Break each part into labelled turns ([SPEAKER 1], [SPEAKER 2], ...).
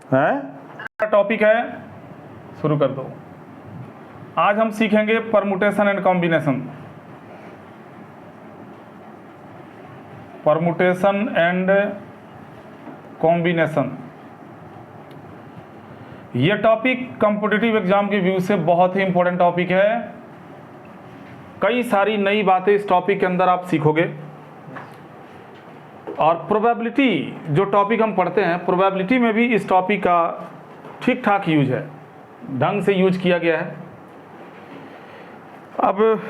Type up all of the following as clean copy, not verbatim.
[SPEAKER 1] है टॉपिक है, शुरू कर दो। आज हम सीखेंगे permutation and combination. Permutation and combination ये टॉपिक कॉम्पिटिटिव एग्जाम के व्यू से बहुत ही इंपॉर्टेंट टॉपिक है। कई सारी नई बातें इस टॉपिक के अंदर आप सीखोगे और प्रोबेबिलिटी जो टॉपिक हम पढ़ते हैं, प्रोबेबिलिटी में भी इस टॉपिक का ठीक ठाक यूज है, ढंग से यूज किया गया है। अब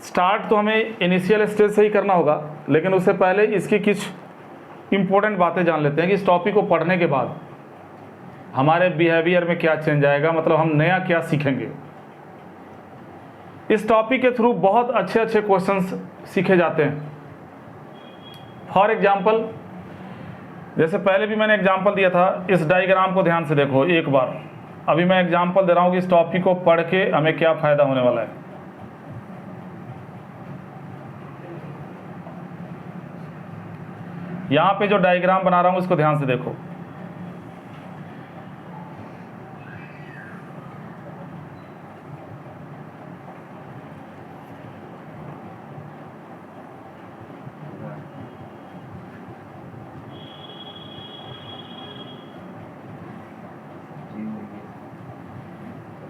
[SPEAKER 1] स्टार्ट तो हमें इनिशियल स्टेज से ही करना होगा, लेकिन उससे पहले इसकी कुछ इम्पोर्टेंट बातें जान लेते हैं कि इस टॉपिक को पढ़ने के बाद हमारे बिहेवियर में क्या चेंज आएगा, मतलब हम नया क्या सीखेंगे। इस टॉपिक के थ्रू बहुत अच्छे अच्छे क्वेश्चंस सीखे जाते हैं। फॉर एग्जाम्पल, जैसे पहले भी मैंने एग्जाम्पल दिया था, इस डायग्राम को ध्यान से देखो एक बार। अभी मैं एग्जाम्पल दे रहा हूँ कि इस टॉपिक को पढ़ के हमें क्या फ़ायदा होने वाला है। यहाँ पे जो डायग्राम बना रहा हूँ इसको ध्यान से देखो।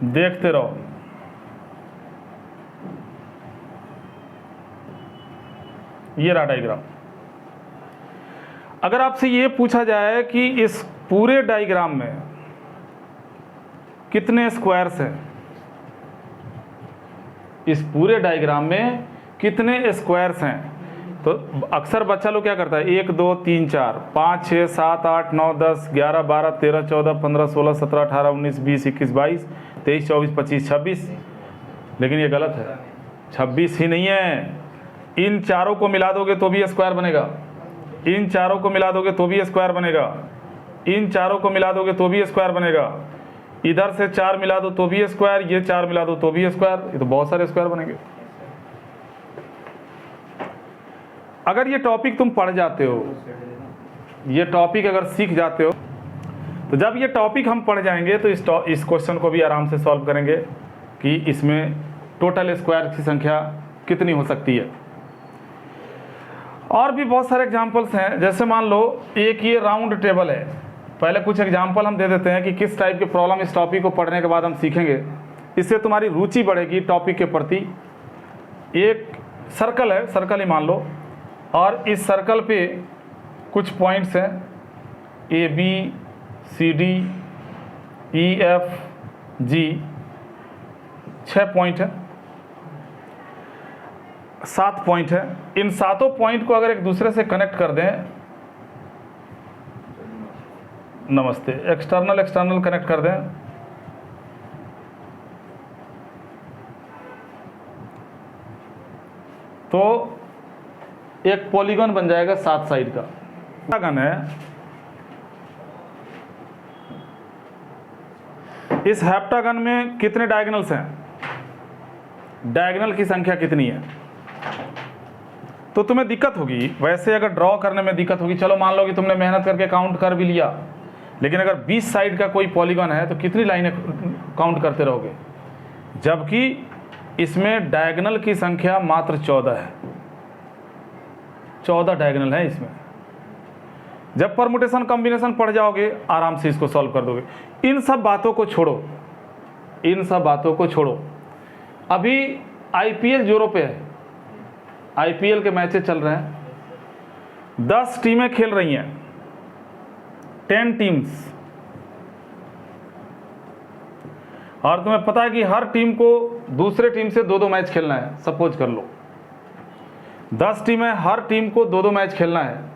[SPEAKER 1] देखते रहो। ये रहा डायग्राम। अगर आपसे ये पूछा जाए कि इस पूरे डायग्राम में कितने स्क्वायर्स हैं, इस पूरे डायग्राम में कितने स्क्वायर्स हैं, तो अक्सर बच्चा लोग क्या करता है, 1 2 3 4 5 6 7 8 9 10 11 12 13 14 15 16 17 18 19 20 21 22 23 24 25 26। लेकिन ये गलत है, 26 ही नहीं है। इन चारों को मिला दोगे तो भी स्क्वायर बनेगा, इन चारों को मिला दोगे तो भी स्क्वायर बनेगा, इन चारों को मिला दोगे तो भी स्क्वायर बनेगा, इधर से 4 मिला दो तो भी स्क्वायर, ये 4 मिला दो तो भी स्क्वायर। ये तो बहुत सारे स्क्वायर बनेंगे। अगर ये टॉपिक तुम पढ़ जाते हो, ये टॉपिक अगर सीख जाते हो, तो जब ये टॉपिक हम पढ़ जाएंगे तो इस क्वेश्चन को भी आराम से सॉल्व करेंगे कि इसमें टोटल स्क्वायर की संख्या कितनी हो सकती है। और भी बहुत सारे एग्जांपल्स हैं। जैसे मान लो एक ये राउंड टेबल है। पहले कुछ एग्जांपल हम दे देते हैं कि किस टाइप के प्रॉब्लम इस टॉपिक को पढ़ने के बाद हम सीखेंगे। इससे तुम्हारी रुचि बढ़ेगी टॉपिक के प्रति। एक सर्कल है, सर्कल ही मान लो, और इस सर्कल पे कुछ पॉइंट्स हैं, A B C D E F G, 6 point है, 7 पॉइंट है। इन 7 पॉइंट को अगर एक दूसरे से कनेक्ट कर दें, नमस्ते, एक्सटर्नल कनेक्ट कर दें, तो एक पॉलीगन बन जाएगा 7 साइड का। हेप्टागन है। इस हेप्टागन में कितने डायगोनल्स हैं, डायगोनल की संख्या कितनी है, तो तुम्हें दिक्कत होगी। वैसे अगर ड्रॉ करने में दिक्कत होगी, चलो मान लो कि तुमने मेहनत करके काउंट कर भी लिया, लेकिन अगर 20 साइड का कोई पॉलीगन है तो कितनी लाइनें काउंट करते रहोगे, जबकि इसमें डायगोनल की संख्या मात्र 14 है। 14 डायगोनल है इसमें। जब परमुटेशन कॉम्बिनेशन पढ़ जाओगे आराम से इसको सॉल्व कर दोगे। इन सब बातों को छोड़ो, इन सब बातों को छोड़ो। अभी IPL जोरों पे है, IPL के मैचेस चल रहे हैं, 10 टीमें खेल रही हैं, 10 टीम्स, और तुम्हें पता है कि हर टीम को दूसरे टीम से 2-2 मैच खेलना है। सपोज कर लो 10 टीमें, हर टीम को 2-2 मैच खेलना है।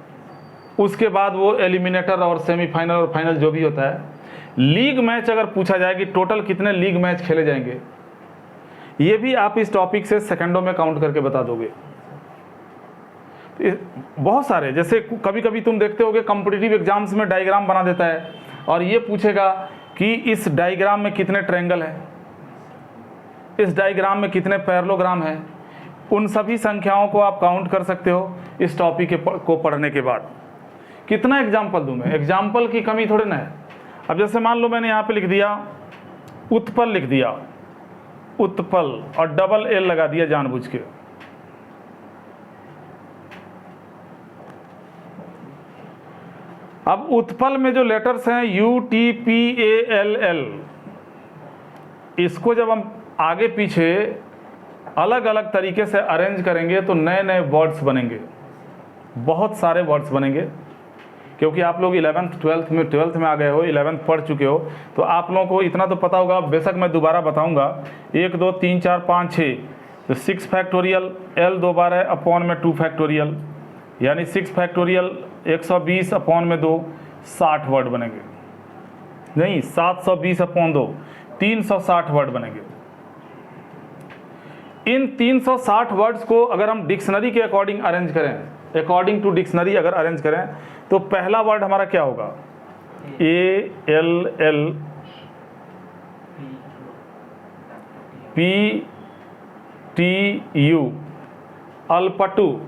[SPEAKER 1] उसके बाद वो एलिमिनेटर और सेमीफाइनल और फाइनल जो भी होता है। लीग मैच अगर पूछा जाए कि टोटल कितने लीग मैच खेले जाएंगे, ये भी आप इस टॉपिक से सेकंडों में काउंट करके बता दोगे। बहुत सारे, जैसे कभी कभी तुम देखते होगे कॉम्पिटिटिव एग्जाम्स में डायग्राम बना देता है और ये पूछेगा कि इस डायग्राम में कितने ट्रायंगल है, इस डायग्राम में कितने पैरेललोग्राम है। उन सभी संख्याओं को आप काउंट कर सकते हो इस टॉपिक को पढ़ने के बाद। कितना एग्जाम्पल दूं मैं, एग्जाम्पल की कमी थोड़ी ना है। अब जैसे मान लो मैंने यहाँ पे लिख दिया उत्पल, लिख दिया उत्पल और डबल एल लगा दिया जानबूझ के। अब उत्पल में जो लेटर्स हैं UTPALL, इसको जब हम आगे पीछे अलग अलग तरीके से अरेंज करेंगे तो नए नए वर्ड्स बनेंगे, बहुत सारे वर्ड्स बनेंगे। क्योंकि आप लोग 12th में आ गए हो, 11th पढ़ चुके हो, तो आप लोगों को इतना तो पता होगा। बेशक मैं दोबारा बताऊंगा, 1 2 3 4 5 6, तो 6 फैक्टोरियल, L 2 बार है अपॉन में 2 फैक्टोरियल, यानी 6 फैक्टोरियल 120 अपॉन में 2, 60 वर्ड बनेंगे। नहीं, 720 अपॉन 2, 360 वर्ड बनेंगे। इन 360 वर्ड्स को अगर हम डिक्शनरी के अकॉर्डिंग अरेंज करें, अकॉर्डिंग टू डिक्शनरी अगर अरेंज करें, तो पहला वर्ड हमारा क्या होगा? ALL PTU, अल्पटू।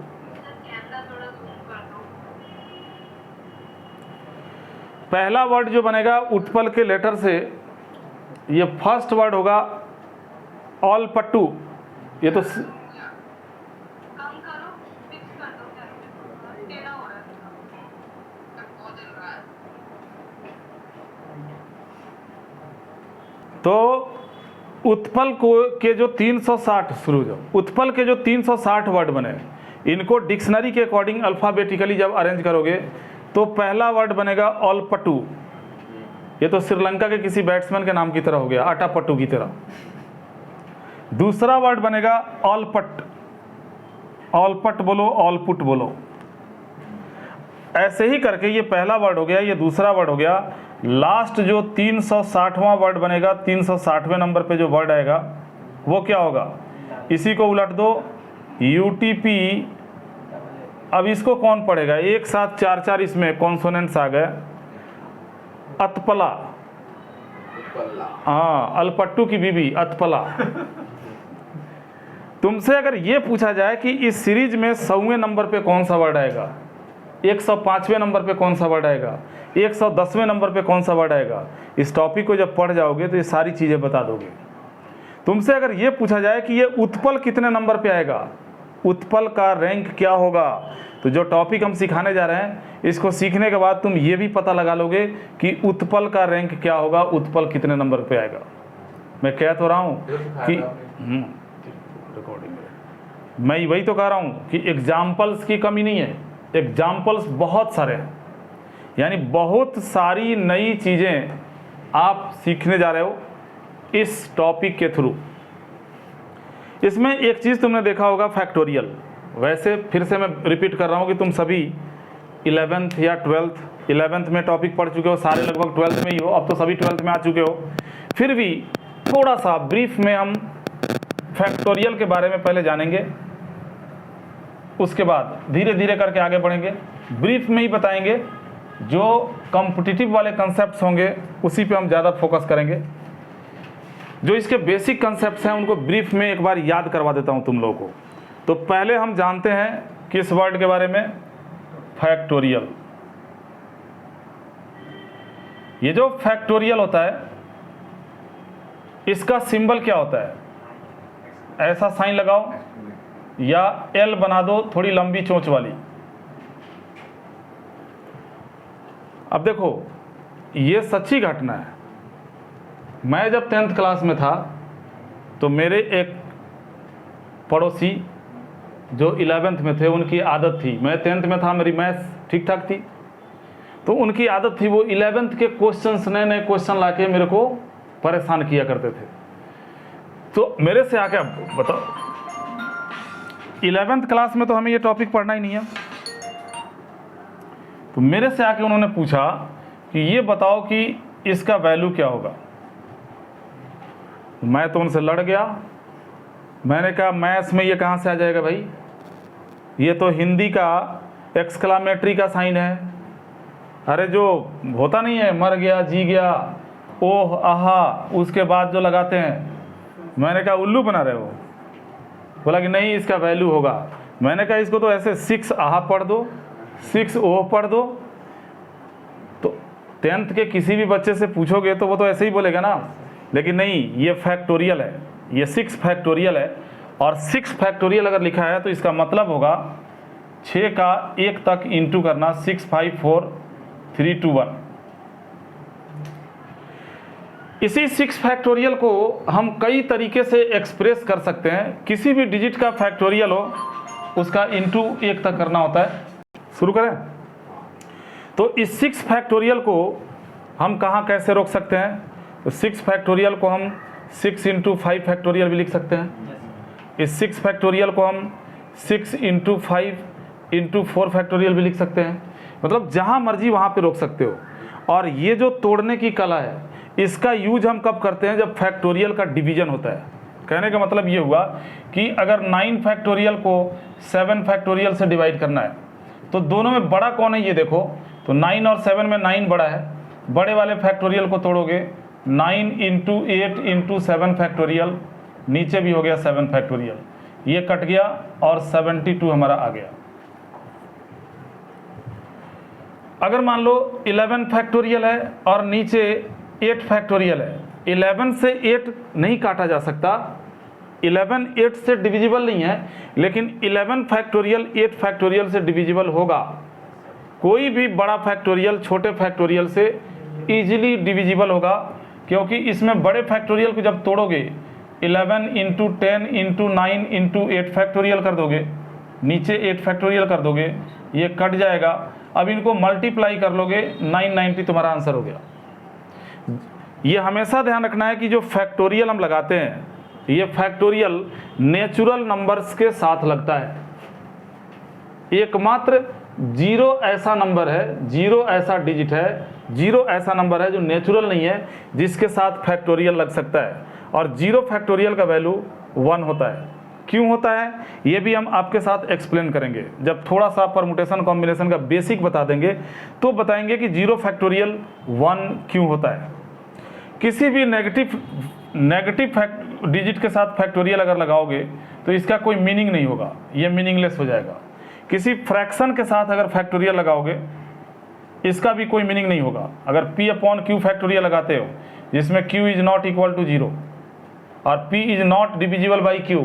[SPEAKER 1] पहला वर्ड जो बनेगा उत्पल के लेटर से, ये फर्स्ट वर्ड होगा अल्पटू। ये तो उत्पल को के जो 360 शुरू, जो उत्पल के जो 360 वर्ड बने, इनको डिक्शनरी के अकॉर्डिंग अल्फ़ाबेटिकली जब अरेंज करोगे तो पहला वर्ड बनेगा अल्पटू। ये तो श्रीलंका के किसी बैट्समैन के नाम की तरह हो गया, आटापट्टू की तरह। दूसरा वर्ड बनेगा ऑलपट, ऑलपट बोलो, ऑलपुट बोलो। ऐसे ही करके ये पहला वर्ड हो गया, ये दूसरा वर्ड हो गया। लास्ट जो 360वां वर्ड बनेगा, 360वें नंबर पे जो वर्ड आएगा वो क्या होगा? इसी को उलट दो, UTP। अब इसको कौन पढ़ेगा? एक साथ 4 इसमें कॉन्सोनेंट्स आ गए। अतपला, हाँ, अल्पट्टू की बीबी अतपला। तुमसे अगर ये पूछा जाए कि इस सीरीज में 100वें नंबर पे कौन सा वर्ड आएगा, 105वें नंबर पे कौन सा वर्ड आएगा, 110वें नंबर पे कौन सा वर्ड आएगा, इस टॉपिक को जब पढ़ जाओगे तो ये सारी चीज़ें बता दोगे। तुमसे अगर ये पूछा जाए कि ये उत्पल कितने नंबर पे आएगा, उत्पल का रैंक क्या होगा, तो जो टॉपिक हम सिखाने जा रहे हैं, इसको सीखने के बाद तुम ये भी पता लगा लोगे कि उत्पल का रैंक क्या होगा, उत्पल कितने नंबर पे आएगा। मैं कह तो रहा हूँ कि रिकॉर्डिंग, मैं वही तो कह रहा हूँ कि एग्जाम्पल्स की कमी नहीं है, एग्जाम्पल्स बहुत सारे हैं। यानी बहुत सारी नई चीज़ें आप सीखने जा रहे हो इस टॉपिक के थ्रू। इसमें एक चीज़ तुमने देखा होगा, फैक्टोरियल। वैसे फिर से मैं रिपीट कर रहा हूँ कि तुम सभी 11th या 12th, 11th में टॉपिक पढ़ चुके हो, सारे लगभग 12th में ही हो, अब तो सभी 12th में आ चुके हो। फिर भी थोड़ा सा ब्रीफ में हम फैक्टोरियल के बारे में पहले जानेंगे, उसके बाद धीरे धीरे करके आगे बढ़ेंगे। ब्रीफ में ही बताएंगे, जो कॉम्पिटिटिव वाले कंसेप्ट्स होंगे उसी पे हम ज़्यादा फोकस करेंगे। जो इसके बेसिक कंसेप्ट्स हैं उनको ब्रीफ में एक बार याद करवा देता हूं तुम लोगों को। तो पहले हम जानते हैं किस वर्ड के बारे में? फैक्टोरियल। ये जो फैक्टोरियल होता है, इसका सिंबल क्या होता है? ऐसा साइन लगाओ या एल बना दो, थोड़ी लंबी चोंच वाली। अब देखो, ये सच्ची घटना है। मैं जब 10th क्लास में था तो मेरे एक पड़ोसी जो 11th में थे, उनकी आदत थी, मैं 10th में था, मेरी मैथ्स ठीक ठाक थी, तो उनकी आदत थी वो 11th के क्वेश्चंस, नए नए क्वेश्चन लाके मेरे को परेशान किया करते थे। तो मेरे से आके, बताओ 11th क्लास में तो हमें ये टॉपिक पढ़ना ही नहीं है, तो मेरे से आके उन्होंने पूछा कि ये बताओ कि इसका वैल्यू क्या होगा। मैं तो उनसे लड़ गया। मैंने कहा मैथ्स में ये कहाँ से आ जाएगा भाई, ये तो हिंदी का एक्सक्लामेटरी का साइन है। अरे जो होता नहीं है, मर गया, जी गया, ओह आहा, उसके बाद जो लगाते हैं। मैंने कहा उल्लू बना रहे हो। बोला कि नहीं, इसका वैल्यू होगा। मैंने कहा इसको तो ऐसे 6 आहा पढ़ दो, 6 ओह पढ़ दो। तो 10th के किसी भी बच्चे से पूछोगे तो वो तो ऐसे ही बोलेगा ना, लेकिन नहीं, ये फैक्टोरियल है, ये 6 फैक्टोरियल है। और 6 फैक्टोरियल अगर लिखा है तो इसका मतलब होगा 6 का 1 तक इंटू करना, 6 5 4 3 2 1। इसी 6 फैक्टोरियल को हम कई तरीके से एक्सप्रेस कर सकते हैं। किसी भी डिजिट का फैक्टोरियल हो उसका इंटू 1 तक करना होता है। शुरू करें। तो इस 6 फैक्टोरियल को हम कहाँ कैसे रोक सकते हैं? तो 6 फैक्टोरियल को हम 6 इंटू 5 फैक्टोरियल भी लिख सकते हैं। इस 6 फैक्टोरियल को हम 6 इंटू 5 इंटू 4 फैक्टोरियल भी लिख सकते हैं। मतलब जहाँ मर्जी वहाँ पे रोक सकते हो। और ये जो तोड़ने की कला है, इसका यूज हम कब करते हैं? जब फैक्टोरियल का डिवीजन होता है। कहने का मतलब ये हुआ कि अगर 9 फैक्टोरियल को 7 फैक्टोरियल से डिवाइड करना है तो दोनों में बड़ा कौन है ये देखो। तो 9 और 7 में 9 बड़ा है। बड़े वाले फैक्टोरियल को तोड़ोगे, 9 इंटू 8 इंटू 7 फैक्टोरियल, नीचे भी हो गया 7 फैक्टोरियल, ये कट गया और 72 हमारा आ गया। अगर मान लो 11 फैक्टोरियल है और नीचे 8 फैक्टोरियल है, 11 से 8 नहीं काटा जा सकता, 11 8 से डिविजिबल नहीं है, लेकिन 11 फैक्टोरियल 8 फैक्टोरियल से डिविजिबल होगा। कोई भी बड़ा फैक्टोरियल छोटे फैक्टोरियल से इजीली डिविजिबल होगा, क्योंकि इसमें बड़े फैक्टोरियल को जब तोड़ोगे 11 इंटू 10 इंटू 9 इंटू 8 फैक्टोरियल कर दोगे, नीचे 8 फैक्टोरियल कर दोगे, ये कट जाएगा। अब इनको मल्टीप्लाई कर लोगे, 990 तुम्हारा आंसर हो गया। ये हमेशा ध्यान रखना है कि जो फैक्टोरियल हम लगाते हैं, ये फैक्टोरियल नेचुरल नंबर्स के साथ लगता है। एकमात्र 0 ऐसा नंबर है, 0 ऐसा डिजिट है, 0 ऐसा नंबर है जो नेचुरल नहीं है, जिसके साथ फैक्टोरियल लग सकता है। और 0 फैक्टोरियल का वैल्यू 1 होता है। क्यों होता है ये भी हम आपके साथ एक्सप्लेन करेंगे। जब थोड़ा सा परमुटेशन कॉम्बिनेशन का बेसिक बता देंगे तो बताएंगे कि 0 फैक्टोरियल 1 क्यों होता है। किसी भी नेगेटिव डिजिट के साथ फैक्टोरियल अगर लगाओगे तो इसका कोई मीनिंग नहीं होगा, ये मीनिंगलेस हो जाएगा। किसी फ्रैक्शन के साथ अगर फैक्टोरियल लगाओगे इसका भी कोई मीनिंग नहीं होगा। अगर p अपॉन q फैक्टोरियल लगाते हो जिसमें q is not equal to 0 और p is not divisible by q,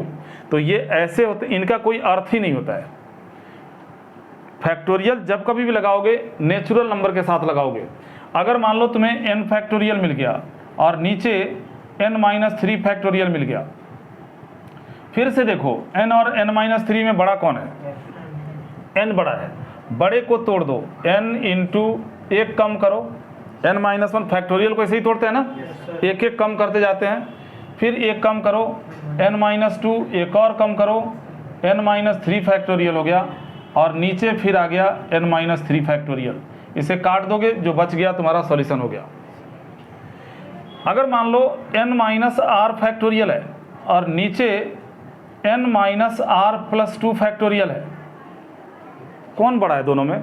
[SPEAKER 1] तो ये ऐसे होते, इनका कोई अर्थ ही नहीं होता है। फैक्टोरियल जब कभी भी लगाओगे नेचुरल नंबर के साथ लगाओगे। अगर मान लो तुम्हें n फैक्टोरियल मिल गया और नीचे n-3 फैक्टोरियल मिल गया, फिर से देखो n और n-3 में बड़ा कौन है? n बड़ा है। बड़े को तोड़ दो, n इंटू 1 कम करो, n-1 फैक्टोरियल को ऐसे ही तोड़ते हैं ना, एक एक कम करते जाते हैं, फिर 1 कम करो, n-2 एक और कम करो, n-3 फैक्टोरियल हो गया और नीचे फिर आ गया n-3 फैक्टोरियल। इसे काट दोगे, जो बच गया तुम्हारा सॉल्यूशन हो गया। अगर मान लो n-r फैक्टोरियल है और नीचे n-r+2 फैक्टोरियल है, कौन बड़ा है दोनों में?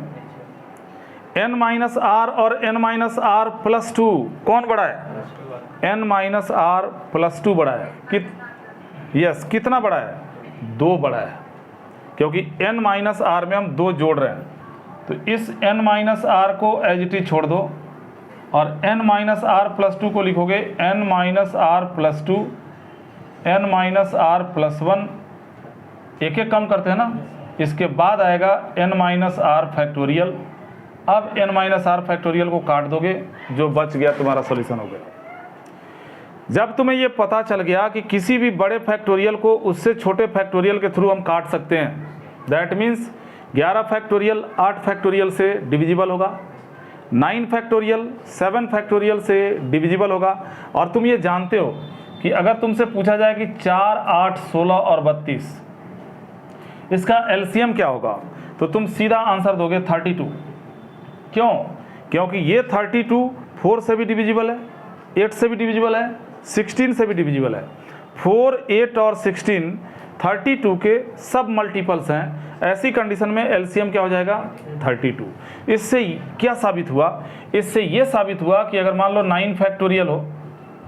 [SPEAKER 1] n-r और n-r+2 कौन बड़ा है? n-r+2 बड़ा है। यस, कितना बड़ा है? 2 बड़ा है, क्योंकि n-r में हम 2 जोड़ रहे हैं। तो इस n-r को एज इट इज छोड़ दो और n-r+2 को लिखोगे n-r+2 n-r+1, एक एक कम करते हैं ना। इसके बाद आएगा n-r फैक्टोरियल। अब n-r फैक्टोरियल को काट दोगे, जो बच गया तुम्हारा सॉल्यूशन हो गया। जब तुम्हें ये पता चल गया कि किसी भी बड़े फैक्टोरियल को उससे छोटे फैक्टोरियल के थ्रू हम काट सकते हैं, दैट मीन्स 11 फैक्टोरियल 8 फैक्टोरियल से डिविजिबल होगा, 9 फैक्टोरियल 7 फैक्टोरियल से डिविजिबल होगा। और तुम ये जानते हो कि अगर तुमसे पूछा जाए कि 4 8 16 और 32 इसका एलसीएम क्या होगा, तो तुम सीधा आंसर दोगे 32। क्यों? क्योंकि ये 32 4 से भी डिविजिबल है, 8 से भी डिविजिबल है, 16 से भी डिविजिबल है। 4 8 और 16 32 के सब मल्टीपल्स हैं। ऐसी कंडीशन में एलसीएम क्या हो जाएगा? 32। इससे क्या साबित हुआ? इससे ये साबित हुआ कि अगर मान लो 9 फैक्टोरियल हो,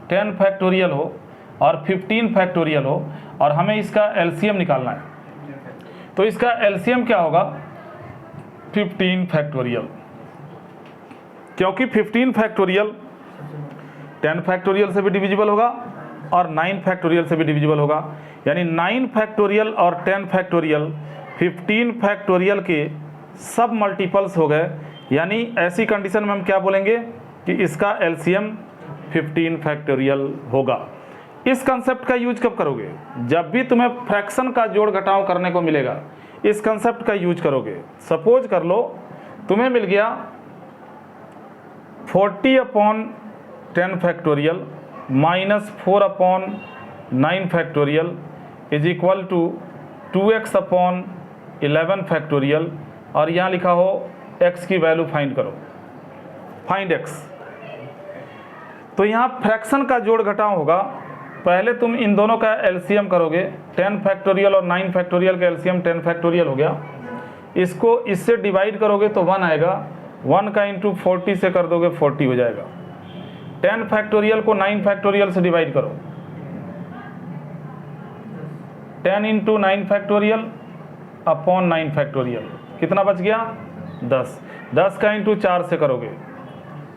[SPEAKER 1] 10 फैक्टोरियल हो और 15 फैक्टोरियल हो और हमें इसका एलसीएम निकालना है, तो इसका एलसीएम क्या होगा? 15 फैक्टोरियल। क्योंकि 15 फैक्टोरियल 10 फैक्टोरियल से भी डिविजिबल होगा और 9 फैक्टोरियल से भी डिविजिबल होगा, यानी 9 फैक्टोरियल और 10 फैक्टोरियल 15 फैक्टोरियल के सब मल्टीपल्स हो गए। यानी ऐसी कंडीशन में हम क्या बोलेंगे कि इसका एलसीएम 15 फैक्टोरियल होगा। इस कंसेप्ट का यूज कब करोगे? जब भी तुम्हें फ्रैक्शन का जोड़ घटाव करने को मिलेगा, इस कंसेप्ट का यूज करोगे। सपोज कर लो तुम्हें मिल गया 40/10 factorial minus 4/9 factorial is equal to 2x/11 factorial, और यहाँ लिखा हो x की वैल्यू फाइंड करो, फाइंड x। तो यहाँ फ्रैक्शन का जोड़ घटाव होगा। पहले तुम इन दोनों का एलसीएम करोगे, 10 फैक्टोरियल और 9 फैक्टोरियल का एलसीएम 10 फैक्टोरियल हो गया। इसको इससे डिवाइड करोगे तो 1 आएगा, 1 का इंटू 40 से कर दोगे 40 हो जाएगा। 10 फैक्टोरियल को 9 फैक्टोरियल से डिवाइड करो, 10 इंटू 9 फैक्टोरियल अपॉन 9 फैक्टोरियल, कितना बच गया 10। 10 का इंटू 4 से करोगे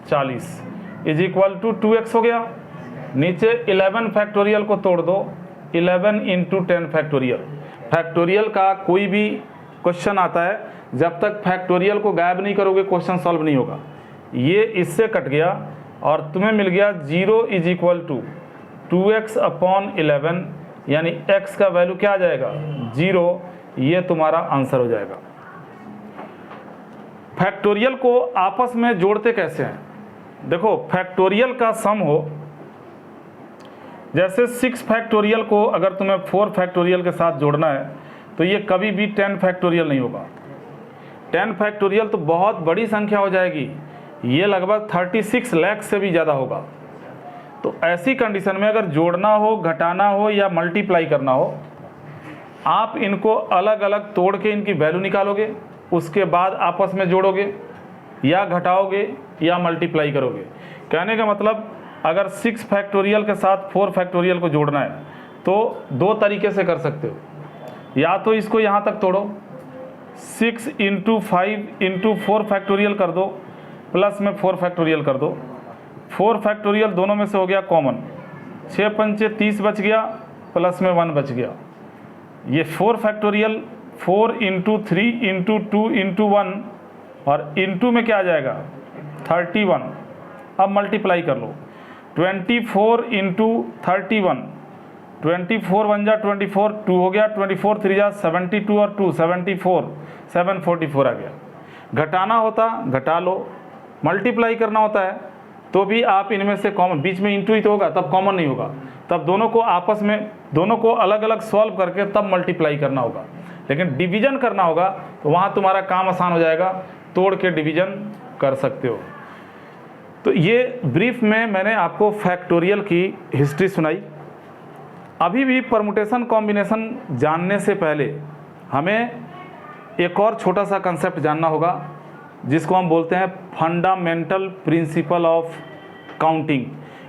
[SPEAKER 1] 40 इज इक्वल टू 2x हो गया। नीचे 11 फैक्टोरियल को तोड़ दो, 11 इंटू 10 फैक्टोरियल। फैक्टोरियल का कोई भी क्वेश्चन आता है, जब तक फैक्टोरियल को गायब नहीं करोगे क्वेश्चन सॉल्व नहीं होगा। ये इससे कट गया और तुम्हें मिल गया 0 इज इक्वल टू 2x/11, यानी x का वैल्यू क्या आ जाएगा 0। ये तुम्हारा आंसर हो जाएगा। फैक्टोरियल को आपस में जोड़ते कैसे हैं? देखो, फैक्टोरियल का सम हो, जैसे 6 फैक्टोरियल को अगर तुम्हें 4 फैक्टोरियल के साथ जोड़ना है तो ये कभी भी 10 फैक्टोरियल नहीं होगा। 10 फैक्टोरियल तो बहुत बड़ी संख्या हो जाएगी, ये लगभग 36 लाख से भी ज़्यादा होगा। तो ऐसी कंडीशन में अगर जोड़ना हो, घटाना हो या मल्टीप्लाई करना हो, आप इनको अलग अलग तोड़ के इनकी वैल्यू निकालोगे, उसके बाद आपस में जोड़ोगे या घटाओगे या मल्टीप्लाई करोगे। कहने का मतलब अगर 6 फैक्टोरियल के साथ 4 फैक्टोरियल को जोड़ना है तो 2 तरीके से कर सकते हो। या तो इसको यहाँ तक तोड़ो, 6 इंटू 5 इंटू 4 फैक्टोरियल कर दो, प्लस में 4 फैक्टोरियल कर दो। 4 फैक्टोरियल दोनों में से हो गया कॉमन, 6 पंचे 30 बच गया, प्लस में 1 बच गया। ये 4 फैक्टोरियल 4 इंटू 3 इंटू 2 इंटू 1 और इंटू में क्या आ जाएगा 31। अब मल्टीप्लाई कर लो, 24 इंटू 31, 24 1 जा 24, 2 हो गया, 24 3 जा 72 और 2 74, 744 आ गया। घटाना होता घटा लो, मल्टीप्लाई करना होता है तो भी आप इनमें से कॉमन, बीच में इंटू ही तो होगा, तब कॉमन नहीं होगा, तब दोनों को आपस में, दोनों को अलग अलग सॉल्व करके तब मल्टीप्लाई करना होगा। लेकिन डिवीजन करना होगा तो वहाँ तुम्हारा काम आसान हो जाएगा, तोड़ के डिवीजन कर सकते हो। तो ये ब्रीफ में मैंने आपको फैक्टोरियल की हिस्ट्री सुनाई। अभी भी परमुटेशन कॉम्बिनेशन जानने से पहले हमें एक और छोटा सा कंसेप्ट जानना होगा, जिसको हम बोलते हैं फंडामेंटल प्रिंसिपल ऑफ काउंटिंग।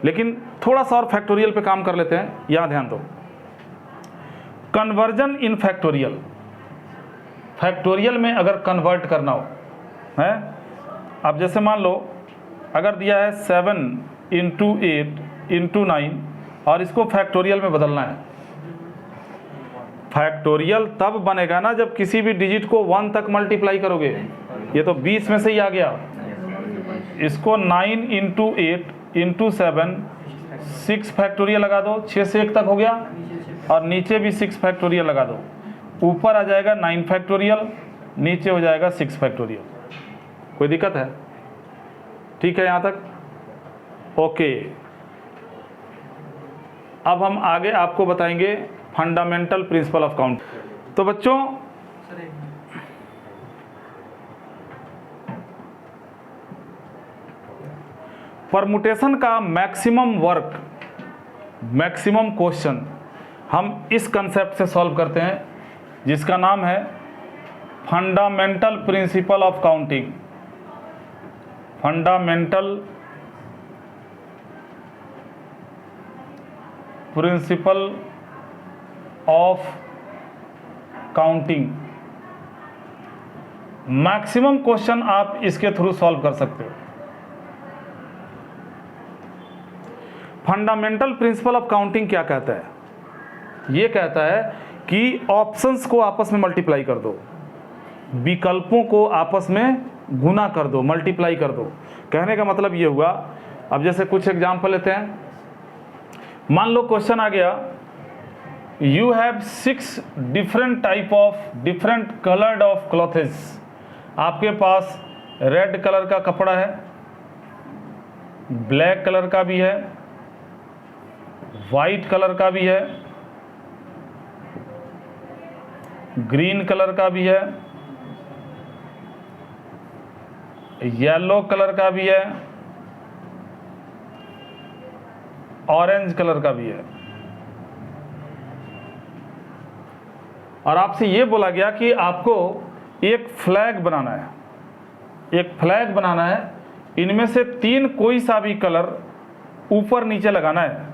[SPEAKER 1] लेकिन थोड़ा सा और फैक्टोरियल पे काम कर लेते हैं। यहाँ ध्यान दो, कन्वर्जन इन फैक्टोरियल, फैक्टोरियल में अगर कन्वर्ट करना हो है, अब जैसे मान लो अगर दिया है 7 इंटू 8 इंटू 9 और इसको फैक्टोरियल में बदलना है। फैक्टोरियल तब बनेगा ना जब किसी भी डिजिट को 1 तक मल्टीप्लाई करोगे। ये तो 20 में से ही आ गया। इसको 9 इंटू 8 इंटू 7, 6 फैक्टोरियल लगा दो, 6 से 1 तक हो गया, और नीचे भी 6 फैक्टोरियल लगा दो। ऊपर आ जाएगा 9 फैक्टोरियल, नीचे हो जाएगा 6 फैक्टोरियल। कोई दिक्कत है? ठीक है यहाँ तक? ओके। अब हम आगे आपको बताएंगे फंडामेंटल प्रिंसिपल ऑफ काउंट। तो बच्चों, परमुटेशन का मैक्सिमम वर्क, मैक्सिमम क्वेश्चन हम इस कंसेप्ट से सॉल्व करते हैं, जिसका नाम है fundamental principle of counting. Fundamental principle of counting. Maximum question आप इसके थ्रू सॉल्व कर सकते हो। फंडामेंटल प्रिंसिपल ऑफ काउंटिंग क्या कहता है? ये कहता है कि ऑप्शंस को आपस में मल्टीप्लाई कर दो, विकल्पों को आपस में गुना कर दो, मल्टीप्लाई कर दो। कहने का मतलब ये हुआ, अब जैसे कुछ एग्जाम्पल लेते हैं। मान लो क्वेश्चन आ गया, you have 6 different type of different coloured of clothes. आपके पास रेड कलर का कपड़ा है, ब्लैक कलर का भी है, वाइट कलर का भी है, ग्रीन कलर का भी है, येलो कलर का भी है, ऑरेंज कलर का भी है। और आपसे ये बोला गया कि आपको एक फ्लैग बनाना है, एक फ्लैग बनाना है, इनमें से 3 कोई सा भी कलर ऊपर नीचे लगाना है,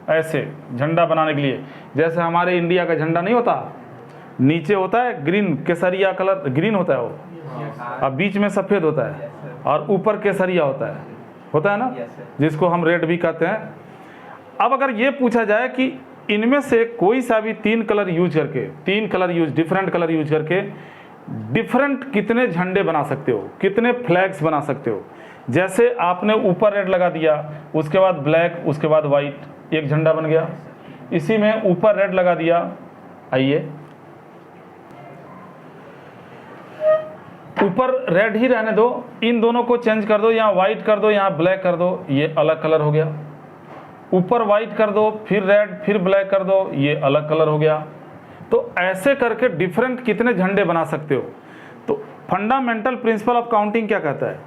[SPEAKER 1] ऐसे झंडा बनाने के लिए। जैसे हमारे इंडिया का झंडा नहीं होता, नीचे होता है ग्रीन, केसरिया कलर ग्रीन होता है वो, अब बीच में सफ़ेद होता है और ऊपर केसरिया होता है ना, जिसको हम रेड भी कहते हैं। अब अगर ये पूछा जाए कि इनमें से कोई सा भी 3 कलर यूज करके, 3 colour use, different colour use करके डिफरेंट कितने झंडे बना सकते हो, कितने फ्लैग्स बना सकते हो। जैसे आपने ऊपर रेड लगा दिया, उसके बाद ब्लैक, उसके बाद वाइट, एक झंडा बन गया। इसी में ऊपर रेड लगा दिया, आइए ऊपर रेड ही रहने दो, इन दोनों को चेंज कर दो, यहाँ वाइट कर दो, यहाँ ब्लैक कर दो, ये अलग कलर हो गया। ऊपर वाइट कर दो, फिर रेड, फिर ब्लैक कर दो, ये अलग कलर हो गया। तो ऐसे करके डिफरेंट कितने झंडे बना सकते हो। तो फंडामेंटल प्रिंसिपल ऑफ काउंटिंग क्या कहता है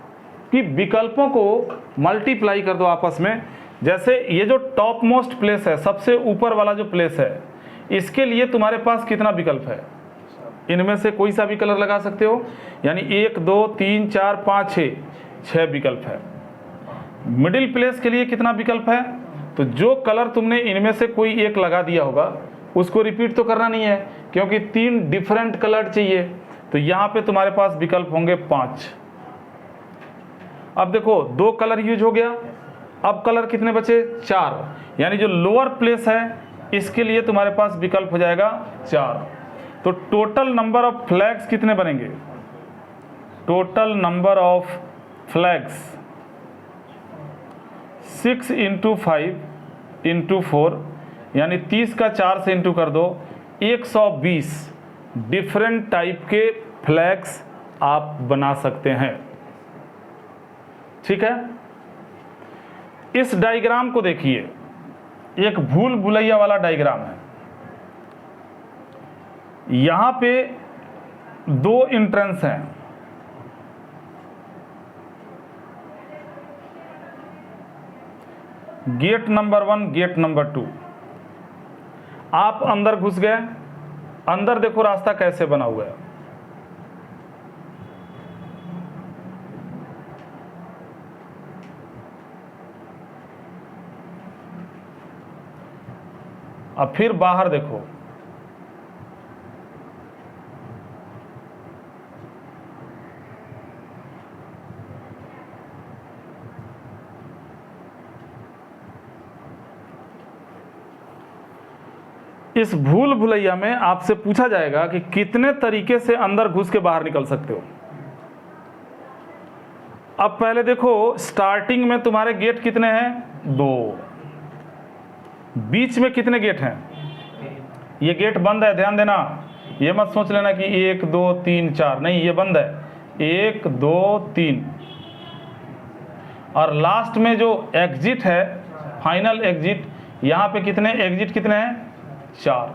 [SPEAKER 1] कि विकल्पों को मल्टीप्लाई कर दो आपस में। जैसे ये जो टॉप मोस्ट प्लेस है, सबसे ऊपर वाला जो प्लेस है, इसके लिए तुम्हारे पास कितना विकल्प है, इनमें से कोई सा भी कलर लगा सकते हो। यानी 1 2 3 4 5 6 विकल्प है। मिडिल प्लेस के लिए कितना विकल्प है, तो जो कलर तुमने इनमें से कोई एक लगा दिया होगा उसको रिपीट तो करना नहीं है, क्योंकि 3 डिफरेंट कलर चाहिए। तो यहाँ पे तुम्हारे पास विकल्प होंगे 5। अब देखो 2 कलर यूज हो गया, अब कलर कितने बचे, 4। यानी जो लोअर प्लेस है इसके लिए तुम्हारे पास विकल्प हो जाएगा 4। तो टोटल नंबर ऑफ फ्लैग्स कितने बनेंगे, टोटल नंबर ऑफ फ्लैग्स 6 × 5 × 4, यानी 30 का 4 से इंटू कर दो, 120 डिफरेंट टाइप के फ्लैग्स आप बना सकते हैं। ठीक है, इस डायग्राम को देखिए, एक भूल भुलैया वाला डायग्राम है। यहां पे 2 एंट्रेंस हैं, गेट नंबर 1, गेट नंबर 2। आप अंदर घुस गए, अंदर देखो रास्ता कैसे बना हुआ है। अब फिर बाहर देखो, इस भूल भुलैया में आपसे पूछा जाएगा कि कितने तरीके से अंदर घुस के बाहर निकल सकते हो। अब पहले देखो, स्टार्टिंग में तुम्हारे गेट कितने हैं, 2। बीच में कितने गेट हैं, ये गेट बंद है, ध्यान देना। ये मत सोच लेना कि 1 2 3 4, नहीं, ये बंद है, 1 2 3। और लास्ट में जो एग्जिट है, फाइनल एग्जिट, यहाँ पे कितने एग्जिट कितने हैं, 4।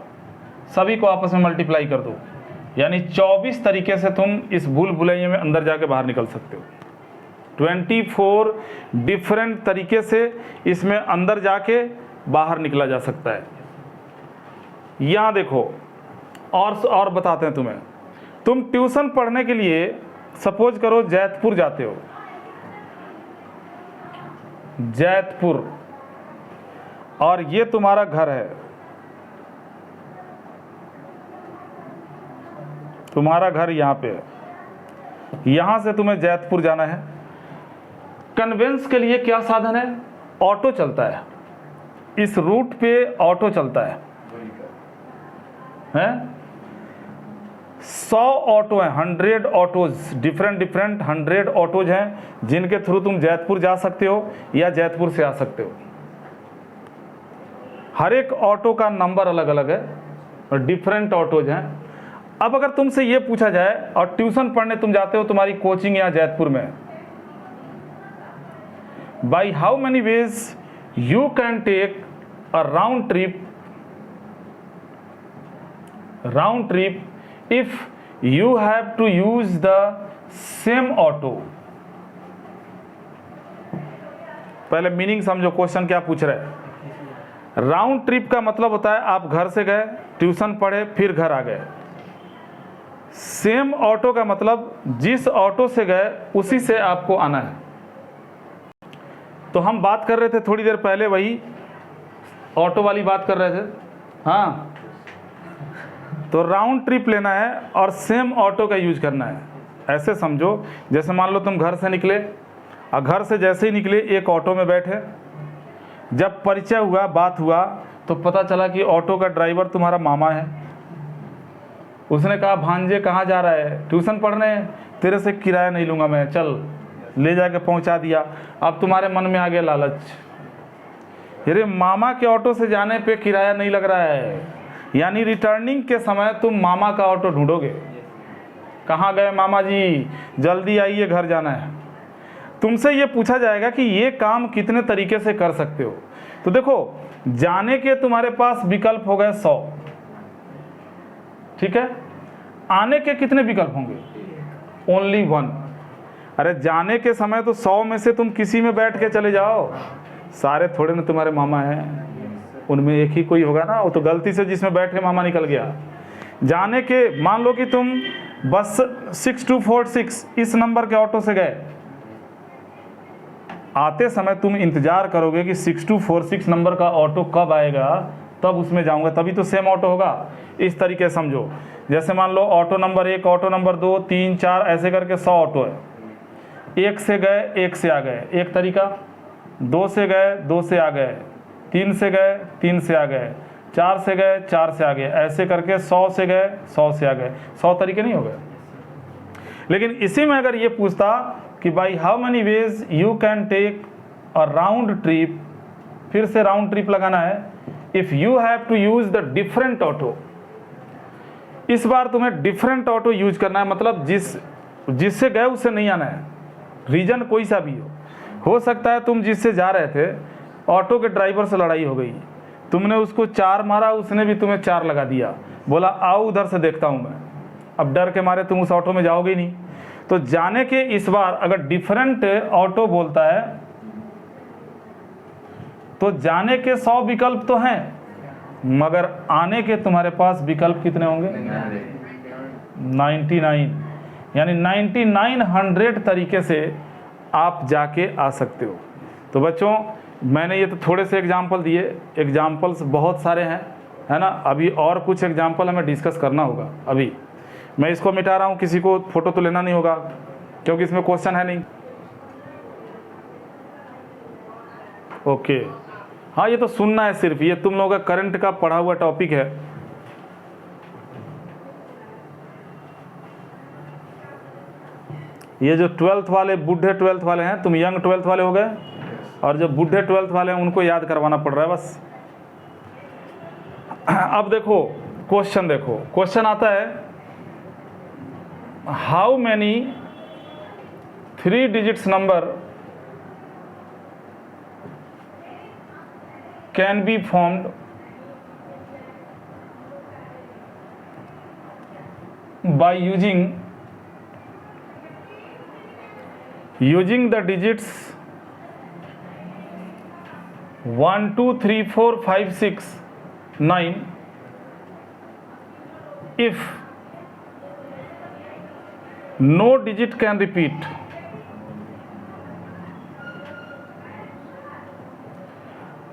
[SPEAKER 1] सभी को आपस में मल्टीप्लाई कर दो, यानी 24 तरीके से तुम इस भूल भुलैया में अंदर जाके बाहर निकल सकते हो। 24 डिफरेंट तरीके से इसमें अंदर जाके बाहर निकला जा सकता है। यहाँ देखो, और बताते हैं तुम्हें। तुम ट्यूशन पढ़ने के लिए सपोज करो जैतपुर जाते हो, जैतपुर, और ये तुम्हारा घर है, तुम्हारा घर यहाँ पे है। यहाँ से तुम्हें जैतपुर जाना है। कन्वेंस के लिए क्या साधन है, ऑटो चलता है। इस रूट पे ऑटो चलता है 100 ऑटो हैं, 100 ऑटोज, डिफरेंट 100 ऑटोज हैं जिनके थ्रू तुम जैतपुर जा सकते हो या जैतपुर से आ सकते हो। हर एक ऑटो का नंबर अलग अलग है और डिफरेंट ऑटोज हैं। अब अगर तुमसे ये पूछा जाए और ट्यूशन पढ़ने तुम जाते हो तुम्हारी कोचिंग या जैतपुर में, by how many ways you can take a round trip if you have to use the same auto। पहले मीनिंग समझो, क्वेश्चन क्या पूछ रहे हैं। राउंड ट्रिप का मतलब होता है आप घर से गए, ट्यूशन पढ़े, फिर घर आ गए। सेम ऑटो का मतलब जिस ऑटो से गए उसी से आपको आना है। तो हम बात कर रहे थे थोड़ी देर पहले, वही ऑटो वाली बात कर रहे थे। हाँ, तो राउंड ट्रिप लेना है और सेम ऑटो का यूज करना है। ऐसे समझो जैसे मान लो तुम घर से निकले और घर से जैसे ही निकले एक ऑटो में बैठे, जब परिचय हुआ, बात हुआ, तो पता चला कि ऑटो का ड्राइवर तुम्हारा मामा है। उसने कहा भांजे कहाँ जा रहा है? ट्यूशन पढ़ने। तेरे से किराया नहीं लूँगा मैं, चल, ले जाके पहुँचा दिया। अब तुम्हारे मन में आ गया लालच, अरे मामा के ऑटो से जाने पे किराया नहीं लग रहा है, यानी रिटर्निंग के समय तुम मामा का ऑटो ढूंढोगे। कहाँ गए मामा जी, जल्दी आइए, घर जाना है। तुमसे ये पूछा जाएगा कि ये काम कितने तरीके से कर सकते हो। तो देखो, जाने के तुम्हारे पास विकल्प हो गए 100, ठीक है। आने के कितने विकल्प होंगे? ओनली 1। अरे जाने के समय तो 100 में से तुम किसी में बैठ के चले जाओ, सारे थोड़े ना तुम्हारे मामा हैं, उनमें एक ही कोई होगा ना। वो तो गलती से जिसमें बैठे मामा निकल गया। जाने के मान लो कि तुम बस 6246 इस नंबर के ऑटो से गए, आते समय तुम इंतजार करोगे कि 6246 नंबर का ऑटो कब आएगा, तब उसमें जाऊंगा, तभी तो सेम ऑटो होगा। इस तरीके से समझो, जैसे मान लो ऑटो नंबर 1, ऑटो नंबर 2, 3, 4 ऐसे करके 100 ऑटो है। 1 से गए, 1 से आ गए, एक तरीका। 2 से गए, 2 से आ गए, 3 से गए, 3 से आ गए, 4 से गए, 4 से आ गए, ऐसे करके 100 से गए, 100 से आ गए। 100 तरीके नहीं हो गए। लेकिन इसी में अगर ये पूछता कि by how many ways you can take a round trip, फिर से राउंड ट्रिप लगाना है, if you have to use the different auto. इस बार तुम्हें डिफरेंट ऑटो यूज करना है, मतलब जिससे गए उससे नहीं आना है। रीजन कोई सा भी हो सकता है तुम जिससे जा रहे थे ऑटो के ड्राइवर से लड़ाई हो गई, तुमने उसको 4 मारा, उसने भी तुम्हें 4 लगा दिया, बोला आओ उधर से देखता हूं मैं। अब डर के मारे तुम उस ऑटो में जाओगे नहीं। तो जाने के इस बार अगर डिफरेंट ऑटो बोलता है तो जाने के 100 विकल्प तो हैं, मगर आने के तुम्हारे पास विकल्प कितने होंगे? 99, यानी 99 तरीके से आप जाके आ सकते हो। तो बच्चों, मैंने ये तो थोड़े से एग्जाम्पल दिए, एग्जाम्पल्स बहुत सारे हैं, है ना। अभी और कुछ एग्जाम्पल हमें डिस्कस करना होगा। अभी मैं इसको मिटा रहा हूँ, किसी को फोटो तो लेना नहीं होगा क्योंकि इसमें क्वेश्चन है नहीं। ओके, हाँ, ये तो सुनना है सिर्फ, ये तुम लोगों का करंट का पढ़ा हुआ टॉपिक है। ये जो 12th वाले, बूढ़े 12th वाले हैं, तुम यंग 12th वाले हो गए, और जो बूढ़े 12th वाले हैं उनको याद करवाना पड़ रहा है बस। अब देखो क्वेश्चन, देखो क्वेश्चन आता है, how many 3 digits number can be formed by using the digits 1 2 3 4 5 6 9 if no digit can repeat।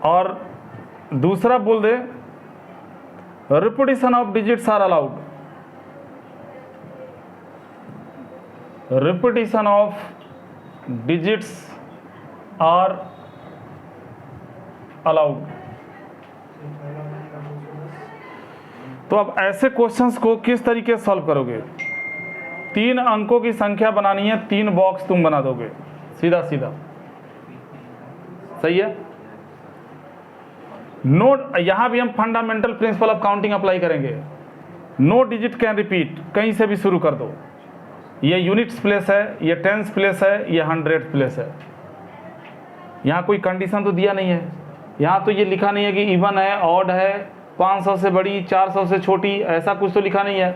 [SPEAKER 1] और दूसरा बोल दे, repetition of digits are allowed, repetition of digits are allowed. तो अब ऐसे क्वेश्चंस को किस तरीके से सॉल्व करोगे? 3 अंकों की संख्या बनानी है, 3 बॉक्स तुम बना दोगे सीधा सीधा, सही है। नोट, यहां भी हम fundamental principle of counting apply करेंगे। नो डिजिट कैन रिपीट, कहीं से भी शुरू कर दो। ये यूनिट्स प्लेस है, ये टेंस प्लेस है, ये हंड्रेड प्लेस है। यहाँ कोई कंडीशन तो दिया नहीं है, यहाँ तो ये लिखा नहीं है कि इवन है, ऑड है, 500 से बड़ी, 400 से छोटी, ऐसा कुछ तो लिखा नहीं है।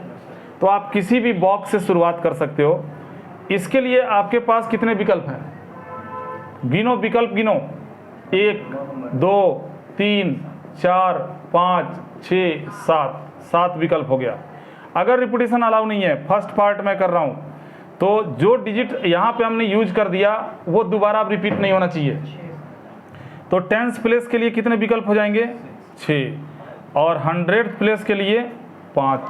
[SPEAKER 1] तो आप किसी भी बॉक्स से शुरुआत कर सकते हो। इसके लिए आपके पास कितने विकल्प हैं? गिनो, विकल्प गिनो। 1 2 3 4 5 6 7, 7 विकल्प हो गया। अगर रिपीटिशन अलाउ नहीं है, फर्स्ट पार्ट में कर रहा हूं, तो जो डिजिट यहाँ पे हमने यूज कर दिया वो दोबारा अब रिपीट नहीं होना चाहिए। तो टेंस प्लेस के लिए कितने विकल्प हो जाएंगे? 6, और 100th प्लेस के लिए 5।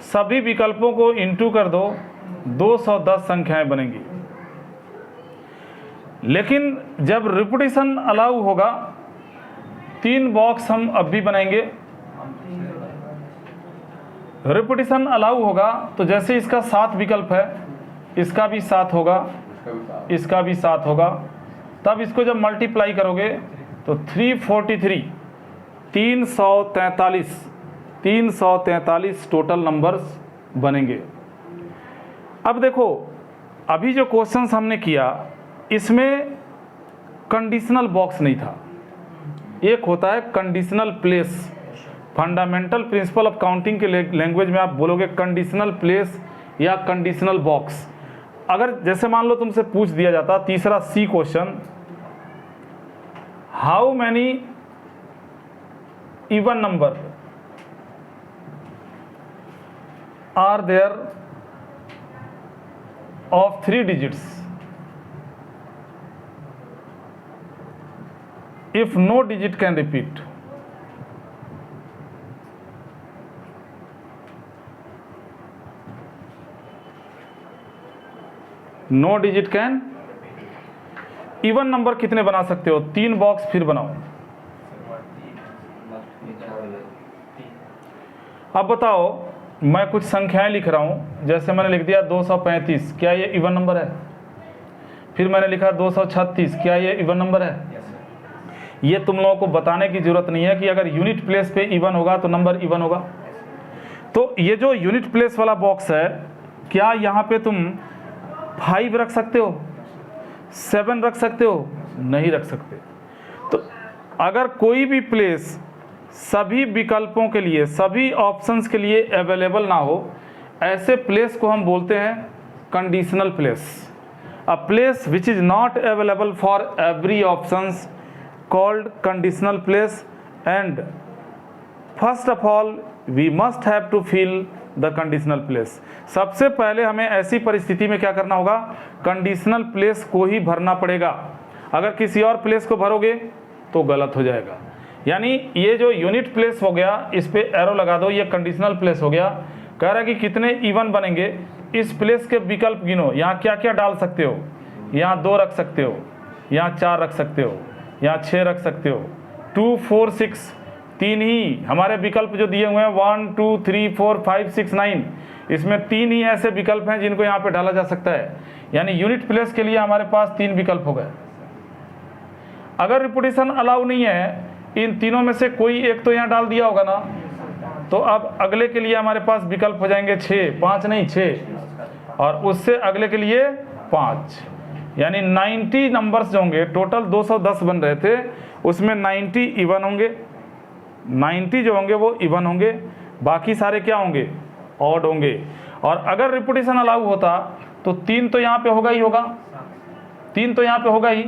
[SPEAKER 1] सभी विकल्पों को इंटू कर दो, 210 संख्याएं बनेंगी। लेकिन जब रिपीटिशन अलाउ होगा, 3 बॉक्स हम अब भी बनाएंगे। रिपीटिशन अलाउ होगा तो जैसे इसका 7 विकल्प है, इसका भी 7 होगा, इसका भी 7 होगा। तब इसको जब मल्टीप्लाई करोगे तो 343, 343 टोटल नंबर्स बनेंगे। अब देखो, अभी जो क्वेश्चंस हमने किया इसमें कंडीशनल बॉक्स नहीं था। एक होता है conditional place. Fundamental principle of counting के लैंग्वेज में आप बोलोगे कंडीशनल प्लेस या कंडीशनल बॉक्स। अगर जैसे मान लो तुमसे पूछ दिया जाता तीसरा सी question, how many even number are there of 3 डिजिट्स if no digit can repeat? No digit can, even number कितने बना सकते हो? 3 बॉक्स फिर बनाओ। अब बताओ, मैं कुछ संख्याएं लिख रहा हूं, जैसे मैंने लिख दिया 235, क्या ये इवन नंबर है? फिर मैंने लिखा 236, क्या ये इवन नंबर है? ये तुम लोगों को बताने की जरूरत नहीं है कि अगर यूनिट प्लेस पे इवन होगा तो नंबर इवन होगा। तो ये जो यूनिट प्लेस वाला बॉक्स है, क्या यहाँ पे तुम 5 रख सकते हो, 7 रख सकते हो? नहीं रख सकते। तो अगर कोई भी प्लेस सभी विकल्पों के लिए, सभी ऑप्शंस के लिए अवेलेबल ना हो, ऐसे प्लेस को हम बोलते हैं conditional place. A place which is not available for every options called conditional place, and first of all we must have to fill the conditional place। सबसे पहले हमें ऐसी परिस्थिति में क्या करना होगा? कंडीशनल प्लेस को ही भरना पड़ेगा। अगर किसी और प्लेस को भरोगे तो गलत हो जाएगा। यानी ये जो यूनिट प्लेस हो गया, इस पे एरो लगा दो, ये कंडीशनल प्लेस हो गया। कह रहा है कि कितने इवन बनेंगे, इस प्लेस के विकल्प गिनो। यहाँ क्या क्या डाल सकते हो? यहाँ 2 रख सकते हो, यहाँ 4 रख सकते हो, यहाँ 6 रख सकते हो। 2 4 6, 3 ही हमारे विकल्प जो दिए हुए हैं, 1 2 3 4 5 6 9, इसमें 3 ही ऐसे विकल्प हैं जिनको यहाँ पे डाला जा सकता है। यानी यूनिट प्लेस के लिए हमारे पास 3 विकल्प हो गए। अगर रिपीटिशन अलाउ नहीं है, इन तीनों में से कोई एक तो यहाँ डाल दिया होगा ना, तो अब अगले के लिए हमारे पास विकल्प हो जाएंगे 6, 5 नहीं 6, और उससे अगले के लिए 5। यानी 90 नंबर्स जो होंगे, टोटल 210 बन रहे थे, उसमें 90 इवन होंगे, 90 जो होंगे वो इवन होंगे, बाकी सारे क्या होंगे? ऑड होंगे। और अगर रिपीटिशन अलाउ होता तो 3 तो यहाँ पे होगा ही होगा, 3 तो यहाँ पे होगा ही,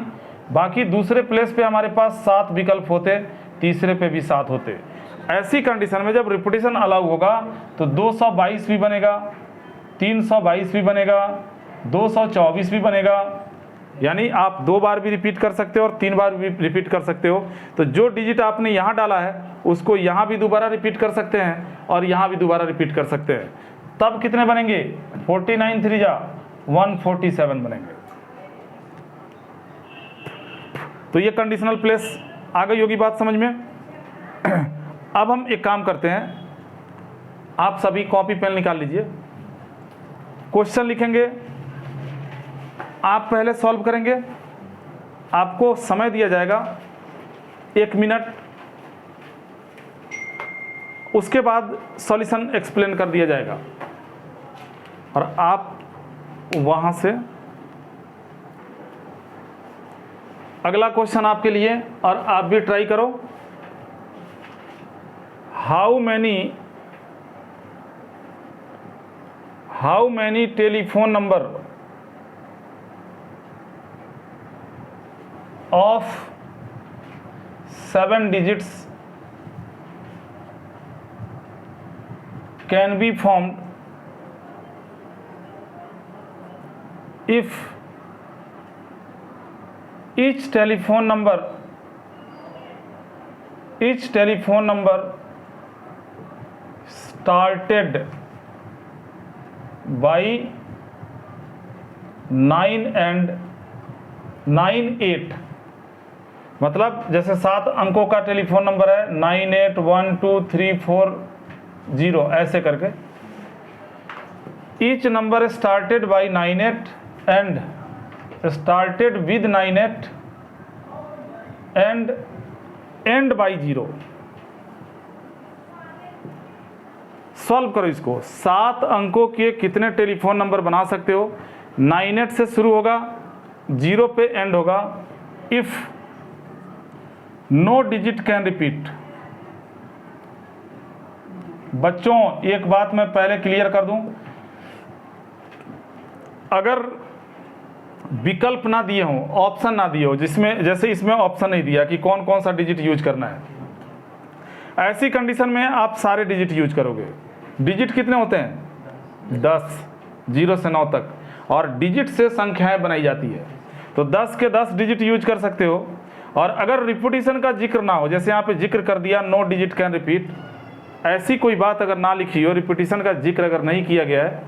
[SPEAKER 1] बाकी दूसरे प्लेस पे हमारे पास 7 विकल्प होते, तीसरे पे भी 7 होते। ऐसी कंडीशन में जब रिपीटिशन अलाउ होगा तो 222 भी बनेगा, 322 भी बनेगा, 224 भी बनेगा। यानी आप 2 बार भी रिपीट कर सकते हो और 3 बार भी रिपीट कर सकते हो। तो जो डिजिट आपने यहाँ डाला है उसको यहाँ भी दोबारा रिपीट कर सकते हैं और यहाँ भी दोबारा रिपीट कर सकते हैं। तब कितने बनेंगे? 49 3 जा 147 बनेंगे। तो ये कंडीशनल प्लेस आ गई होगी बात समझ में। अब हम एक काम करते हैं, आप सभी कॉपी पेन निकाल लीजिए, क्वेश्चन लिखेंगे, आप पहले सॉल्व करेंगे, आपको समय दिया जाएगा 1 मिनट, उसके बाद सॉल्यूशन एक्सप्लेन कर दिया जाएगा और आप वहां से अगला क्वेश्चन आपके लिए, और आप भी ट्राई करो। How many telephone number of 7 digits can be formed if each telephone number started by 9 and 98, मतलब जैसे 7 अंकों का टेलीफोन नंबर है 981234 ऐसे करके, each number started by 98 and started with 98 and and by 0। Solve करो इसको। 7 अंकों के कितने टेलीफोन नंबर बना सकते हो? 98 से शुरू होगा, 0 पे एंड होगा। If no digit can repeat. बच्चों एक बात मैं पहले क्लियर कर दूं, अगर विकल्प ना दिए हों, ऑप्शन ना दिए हो, जिसमें जैसे इसमें ऑप्शन नहीं दिया कि कौन कौन सा डिजिट यूज करना है, ऐसी कंडीशन में आप सारे डिजिट यूज करोगे। डिजिट कितने होते हैं? 10, 0 से 9 तक, और डिजिट से संख्याएं बनाई जाती है, तो 10 के 10 डिजिट यूज कर सकते हो। और अगर रिपीटिशन का जिक्र ना हो, जैसे यहाँ पे जिक्र कर दिया नो डिजिट कैन रिपीट, ऐसी कोई बात अगर ना लिखी हो, रिपीटिशन का जिक्र अगर नहीं किया गया है,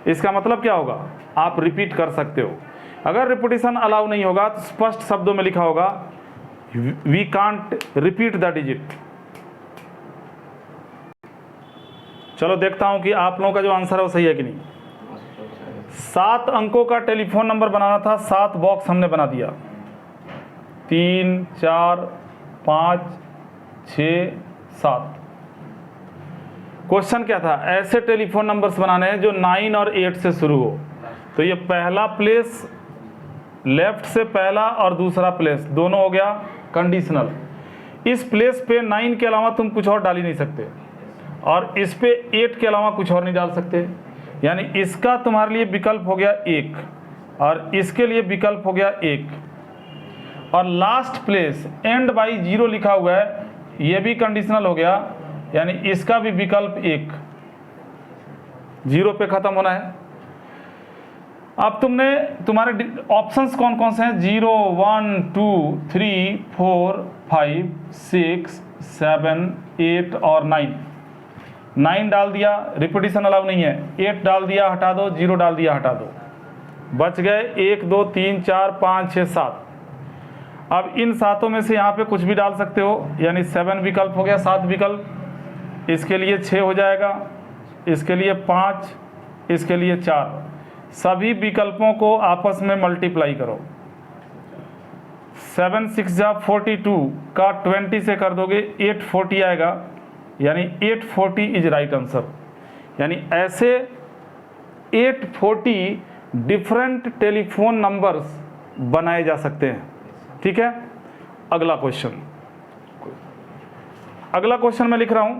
[SPEAKER 1] इसका मतलब क्या होगा? आप रिपीट कर सकते हो। अगर रिपीटिशन अलाउ नहीं होगा तो स्पष्ट शब्दों में लिखा होगा we can't repeat the digit. चलो देखता हूं कि आप लोगों का जो आंसर है वो सही है कि नहीं। 7 अंकों का टेलीफोन नंबर बनाना था, 7 बॉक्स हमने बना दिया, 3, 4, 5, 6, 7। क्वेश्चन क्या था? ऐसे टेलीफोन नंबर्स बनाने हैं जो 9 और 8 से शुरू हो। तो ये पहला प्लेस, लेफ्ट से पहला और दूसरा प्लेस दोनों हो गया कंडीशनल। इस प्लेस पे 9 के अलावा तुम कुछ और डाल ही नहीं सकते, और इस पे 8 के अलावा कुछ और नहीं डाल सकते। यानी इसका तुम्हारे लिए विकल्प हो गया 1, और इसके लिए विकल्प हो गया 1, और लास्ट प्लेस एंड बाई 0 लिखा हुआ है, ये भी कंडीशनल हो गया, यानी इसका भी विकल्प 1, 0 पे खत्म होना है। अब तुम्हारे ऑप्शंस कौन कौन से हैं? 0, 1, 2, 3, 4, 5, 6, 7, 8 और 9। 9 डाल दिया, रिपीटिशन अलाउ नहीं है, 8 डाल दिया हटा दो, 0 डाल दिया हटा दो, बच गए 1, 2, 3, 4, 5, 6, 7। अब इन 7 में से यहाँ पे कुछ भी डाल सकते हो, यानी 7 विकल्प हो गया, 7 विकल्प। इसके लिए 6 हो जाएगा, इसके लिए 5, इसके लिए 4। सभी विकल्पों को आपस में मल्टीप्लाई करो। 7 6 जा 42 का 20 से कर दोगे 840 आएगा, यानी 840 इज राइट आंसर। यानी ऐसे 840 डिफरेंट टेलीफोन नंबर्स बनाए जा सकते हैं। ठीक है, अगला क्वेश्चन मैं लिख रहा हूं,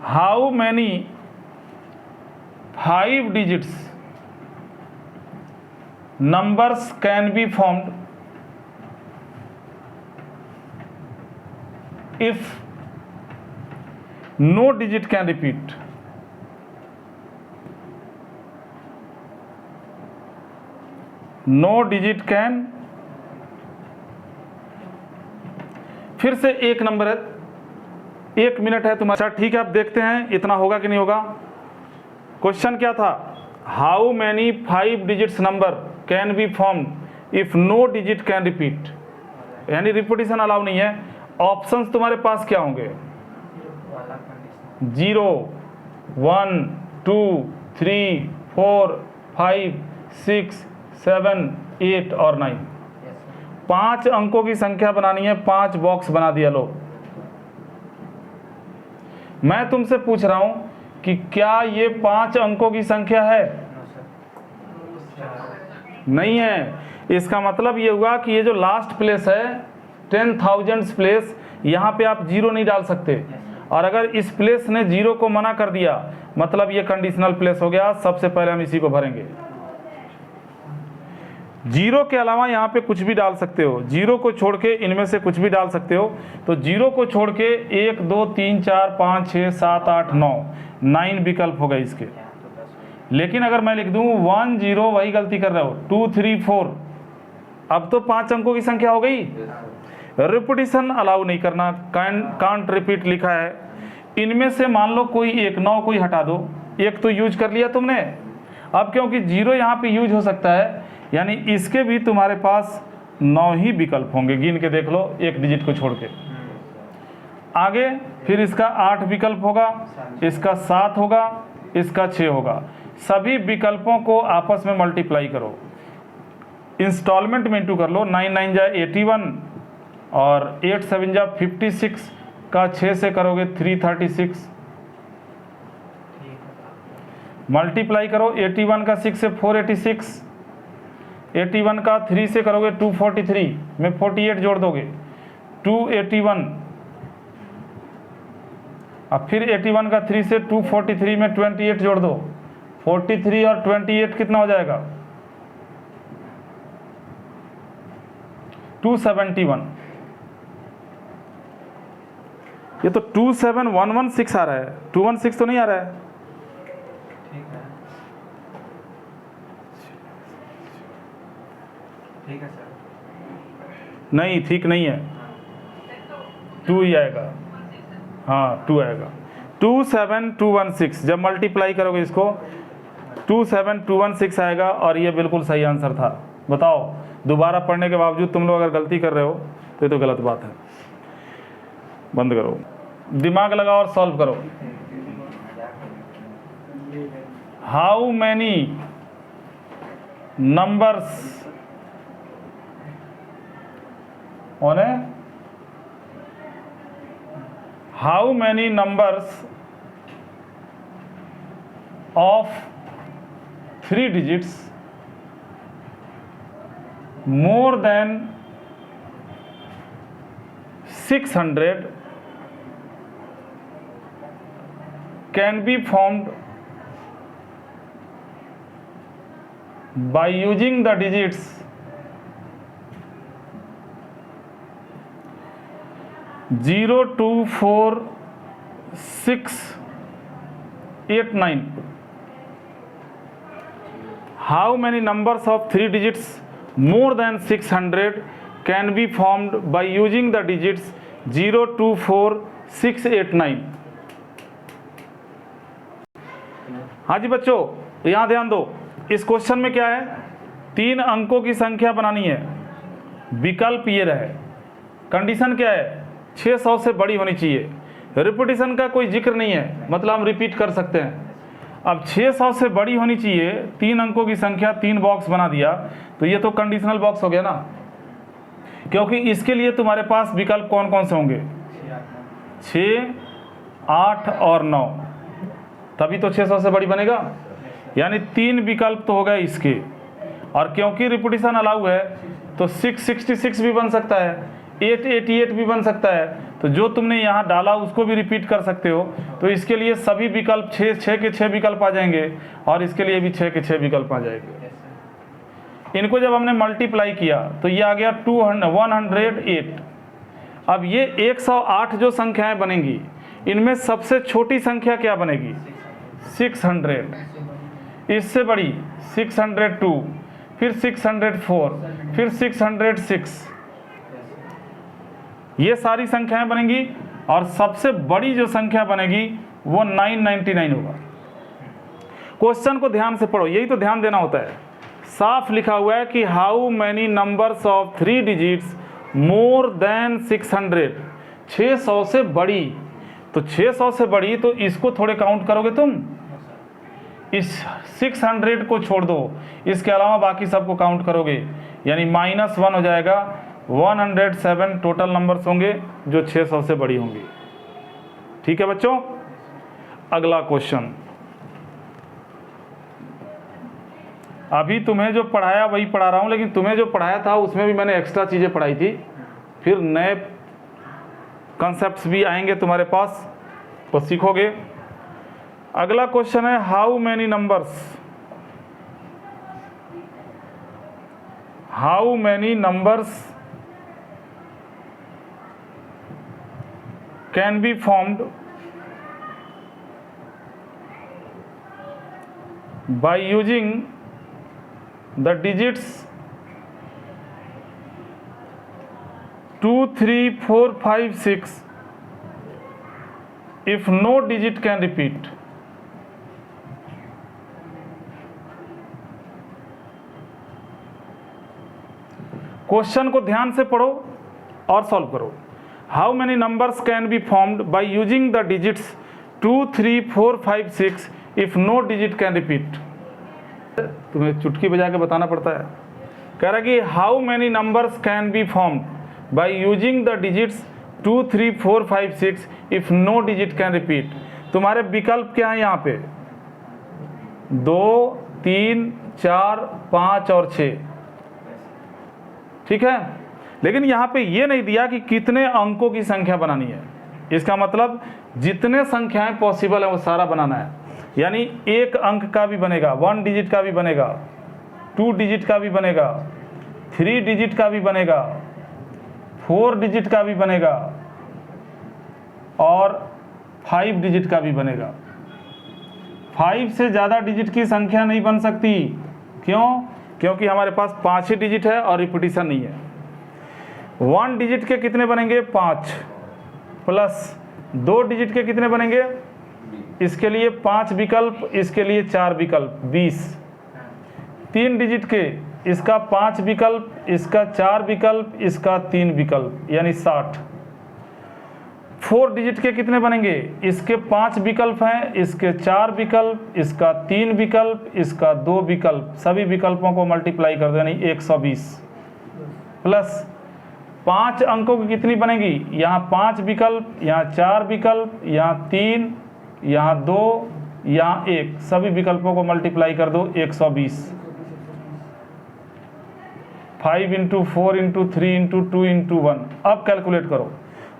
[SPEAKER 1] how many 5 digits numbers can be formed if no digit can repeat? No digit can, फिर से 1 नंबर है, 1 मिनट है तुम्हारा। अच्छा ठीक है, अब देखते हैं इतना होगा कि नहीं होगा। क्वेश्चन क्या था? How many 5 digits number can be formed if no digit can repeat. यानी रिपीटिशन अलाउ नहीं है। ऑप्शंस तुम्हारे पास क्या होंगे? 0, 1, 2, 3, 4, 5, 6, 7, 8 और 9। 5 अंकों की संख्या बनानी है, 5 बॉक्स बना दिया। लो, मैं तुमसे पूछ रहा हूं कि क्या ये 5 अंकों की संख्या है? नहीं है। इसका मतलब ये हुआ कि ये जो लास्ट प्लेस है 10,000 प्लेस, यहाँ पे आप 0 नहीं डाल सकते। और अगर इस प्लेस ने 0 को मना कर दिया मतलब ये कंडीशनल प्लेस हो गया। सबसे पहले हम इसी को भरेंगे। 0 के अलावा यहाँ पे कुछ भी डाल सकते हो, 0 को छोड़ के इनमें से कुछ भी डाल सकते हो। तो 0 को छोड़ के 1, 2, 3, 4, 5, 6, 7, 8, 9 विकल्प हो गए इसके। लेकिन अगर मैं लिख दूं 1, 0, वही गलती कर रहे हो, 2, 3, 4, अब तो 5 अंकों की संख्या हो गई। रिपीटिशन अलाउ नहीं करना, कांट रिपीट लिखा है। इनमें से मान लो कोई एक, 9 कोई हटा दो, एक तो यूज कर लिया तुमने। अब क्योंकि 0 यहाँ पे यूज हो सकता है, यानी इसके भी तुम्हारे पास 9 ही विकल्प होंगे। गिन के देख लो, एक डिजिट को छोड़ के। आगे फिर इसका 8 विकल्प होगा, इसका 7 होगा, इसका 6 होगा। सभी विकल्पों को आपस में मल्टीप्लाई करो, इंस्टॉलमेंट में इंटू कर लो। 9 9 जा 81 और 8 7 जा 56 का 6 से करोगे 336। मल्टीप्लाई करो 81 का 6 से 486, 81 का 3 से करोगे 243 में 48 जोड़ दोगे 281। अब फिर 81 का 3 से 243 में 28 जोड़ दो, 43 और 28 कितना हो जाएगा? 271। ये तो 27116 आ रहा है, 216 तो नहीं आ रहा है।
[SPEAKER 2] ठीक है सर।
[SPEAKER 1] नहीं, ठीक नहीं है, 2 ही आएगा। हाँ 2 आएगा। 27216 जब मल्टीप्लाई करोगे इसको 27216 आएगा और ये बिल्कुल सही आंसर था। बताओ, दोबारा पढ़ने के बावजूद तुम लोग अगर गलती कर रहे हो तो ये तो गलत बात है। बंद करो, दिमाग लगाओ और सॉल्व करो। How many numbers on a how many numbers of 3 digits more than 600 can be formed by using the digits 0, 2, 4, 6, 8, 9. How many numbers of 3 digits more than 600 can be formed by using the digits 0, 2, 4, 6, 8, 9? हाँ जी बच्चों, यहाँ ध्यान दो। इस question में क्या है? 3 अंकों की संख्या बनानी है। विकल्प ये रहे। कंडीशन क्या है? 600 से बड़ी होनी चाहिए। रिपीटिशन का कोई जिक्र नहीं है, मतलब हम रिपीट कर सकते हैं। अब 600 से बड़ी होनी चाहिए, 3 अंकों की संख्या, 3 बॉक्स बना दिया, तो ये तो कंडीशनल बॉक्स हो गया ना। क्योंकि इसके लिए तुम्हारे पास विकल्प कौन कौन से होंगे? 6, 8 और 9, तभी तो 600 से बड़ी बनेगा। यानी 3 विकल्प तो हो गए इसके। और क्योंकि रिपीटिशन अलाउ है तो 666 भी बन सकता है, 888 भी बन सकता है। तो जो तुमने यहाँ डाला उसको भी रिपीट कर सकते हो। तो इसके लिए सभी विकल्प 6 के 6 विकल्प आ जाएंगे और इसके लिए भी 6 के 6 विकल्प आ जाएंगे। इनको जब हमने मल्टीप्लाई किया तो ये आ गया 108। अब ये 108 जो संख्याएं बनेंगी, इनमें सबसे छोटी संख्या क्या बनेगी? 600। इससे बड़ी 602, फिर 604, फिर 606। ये सारी संख्याएं बनेंगी और सबसे बड़ी जो संख्या बनेगी वो 999 होगा। क्वेश्चन को ध्यान से पढ़ो, यही तो ध्यान देना होता है। साफ लिखा हुआ है कि how many numbers of 3 digits more than 600, 600 से बड़ी, तो 600 से बड़ी तो इसको थोड़े काउंट करोगे तुम, इस 600 को छोड़ दो, इसके अलावा बाकी सबको काउंट करोगे, यानी -1 हो जाएगा। 107 टोटल नंबर्स होंगे जो 600 से बड़ी होंगी। ठीक है बच्चों, अगला क्वेश्चन। अभी तुम्हें जो पढ़ाया वही पढ़ा रहा हूं, लेकिन तुम्हें जो पढ़ाया था उसमें भी मैंने एक्स्ट्रा चीजें पढ़ाई थी, फिर नए कॉन्सेप्ट्स भी आएंगे तुम्हारे पास तो सीखोगे। अगला क्वेश्चन है how many numbers can be formed by using the digits 2, 3, 4, 5, 6 if no digit can repeat। Question को ध्यान से पढ़ो और सॉल्व करो। How many numbers can be formed by using the digits 2, 3, 4, 5, 6 if no digit can repeat. तुम्हें चुटकी बजा के बताना पड़ता है। कह रहा कि how many numbers can be formed by using the digits 2, 3, 4, 5, 6 if no digit can repeat. तुम्हारे विकल्प क्या है यहाँ पे? 2, 3, 4, 5 और 6। ठीक है, लेकिन यहाँ पे ये नहीं दिया कि कितने अंकों की संख्या बनानी है। इसका मतलब जितने संख्याएं पॉसिबल है वो सारा बनाना है। यानी 1 अंक का भी बनेगा, 1 डिजिट का भी बनेगा, 2 डिजिट का भी बनेगा, 3 डिजिट का भी बनेगा, 4 डिजिट का भी बनेगा और 5 डिजिट का भी बनेगा। 5 से ज़्यादा डिजिट की संख्या नहीं बन सकती। क्यों? क्योंकि हमारे पास 5 ही डिजिट है और रिपीटिशन नहीं है। 1 डिजिट के कितने बनेंगे? 5 प्लस 2 डिजिट के कितने बनेंगे? इसके लिए 5 विकल्प, इसके लिए 4 विकल्प, 20। 3 डिजिट के इसका 5 विकल्प, इसका 4 विकल्प, इसका 3 विकल्प, यानी 60। 4 डिजिट के कितने बनेंगे? इसके 5 विकल्प हैं, इसके 4 विकल्प, इसका 3 विकल्प, इसका 2 विकल्प। सभी विकल्पों को मल्टीप्लाई कर दो, यानी 120 प्लस 5 अंकों की कितनी बनेगी? यहाँ 5 विकल्प, यहाँ 4 विकल्प, यहाँ 3, यहाँ 2, यहाँ 1। सभी विकल्पों को मल्टीप्लाई कर दो, 120। 5 × 4 × 3 × 2 × 1। अब कैलकुलेट करो।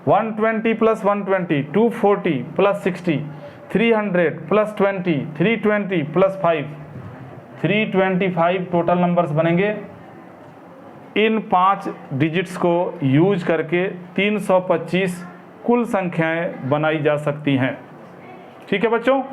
[SPEAKER 1] 120 + 120 240 + 60 300 + 20 320 + 5 325 टोटल नंबर्स बनेंगे। इन 5 डिजिट्स को यूज करके 325 कुल संख्याएं बनाई जा सकती हैं। ठीक है बच्चों।